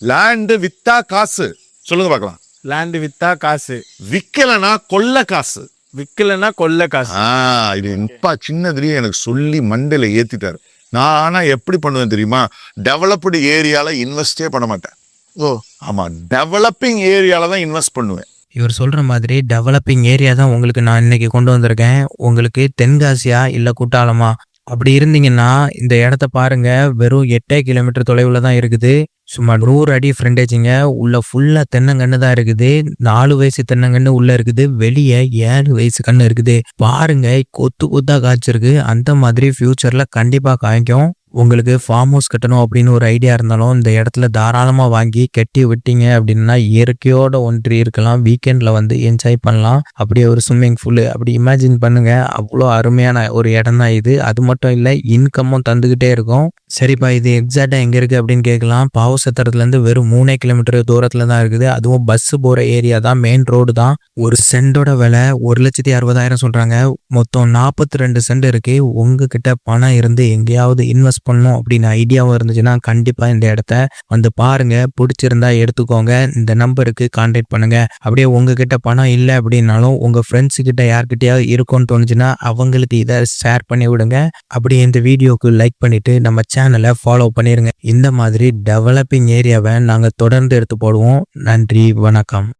Land வித்தா காசு. சொல்லுங்க பார்க்கலாம். லேண்டு வித்தா காசு, விக்கலனா கொள்ள காசு. விக்கலன்னா கொள்ள காசு. இது இப்ப சின்னதுலயே எனக்கு சொல்லி மண்டையில ஏத்திட்டாரு. நான் ஆனா எப்படி பண்ணுவேன் தெரியுமா? டெவலப்டு ஏரியால இன்வெஸ்டே பண்ண மாட்டேன். ஆமா, டெவலப்பிங் ஏரியால தான் இன்வெஸ்ட் பண்ணுவேன். இவர் சொல்ற மாதிரி டெவலப்பிங் ஏரியா தான் உங்களுக்கு நான் இன்னைக்கு கொண்டு வந்திருக்கேன். உங்களுக்கு தென்காசியா இல்ல குட்டாலமா அப்படி இருந்தீங்கன்னா இந்த இடத்த பாருங்க. வெறும் 8 கிலோமீட்டர் தொலைவில் தான் இருக்குது. சும்மா 100 அடி ஃப்ரண்டேஜிங்க. உள்ள ஃபுல்லா தென்னங்கன்று தான் இருக்குது. 4 வயசு தென்னங்கன்று உள்ள இருக்குது. வெளியே 7 வயசு கன்று இருக்குது. பாருங்க, கொத்து கொத்தா காய்ச்சிருக்கு. அந்த மாதிரி ஃபியூச்சர்ல கண்டிப்பா காய்க்கும். உங்களுக்கு ஃபார்ம் ஹவுஸ் கட்டணும் அப்படின்னு ஒரு ஐடியா இருந்தாலும் இந்த இடத்துல தாராளமா வாங்கி கட்டி விட்டீங்க அப்படின்னா இயற்கையோட ஒன்றி இருக்கலாம். வீக்கெண்ட்ல வந்து என்ஜாய் பண்ணலாம். அப்படியே ஒரு ஸ்விம்மிங் பூல் அப்படி இமேஜின் பண்ணுங்க. அவ்வளோ அருமையான ஒரு இடம் தான் இது. அது மட்டும் இல்லை, இன்கமும் தந்துகிட்டே இருக்கும். சரிப்பா, இது எக்ஸாக்டா எங்க இருக்கு அப்படின்னு கேட்கலாம். பாவசத்திரத்துல இருந்து வெறும் 3 கிலோமீட்டர் தூரத்துல தான் இருக்குது. அதுவும் பஸ் போற ஏரியா தான், மெயின் ரோடு தான். ஒரு சென்டோட விலை 1,60,000 சொல்றாங்க. மொத்தம் 42 சென்ட் இருக்கு. உங்ககிட்ட பணம் இருந்து எங்கேயாவது இன்வெஸ்ட் பண்ணணும் அப்படின்னு ஐடியாவும் இருந்துச்சுன்னா கண்டிப்பா இந்த இடத்த வந்து பாருங்க. பிடிச்சிருந்தா எடுத்துக்கோங்க. இந்த நம்பருக்கு கான்டாக்ட் பண்ணுங்க. அப்படியே உங்ககிட்ட பணம் இல்லை அப்படின்னாலும் உங்க ஃப்ரெண்ட்ஸ் கிட்ட யார்கிட்டயாவது இருக்கும்னு தோணுச்சுன்னா அவங்களுக்கு இதை ஷேர் பண்ணி விடுங்க. அப்படியே இந்த வீடியோக்கு லைக் பண்ணிட்டு நம்ம சேனலை ஃபாலோ பண்ணிருங்க. இந்த மாதிரி டெவலப்பிங் ஏரியாவை நாங்க தொடர்ந்து எடுத்து போடுவோம். நன்றி, வணக்கம்.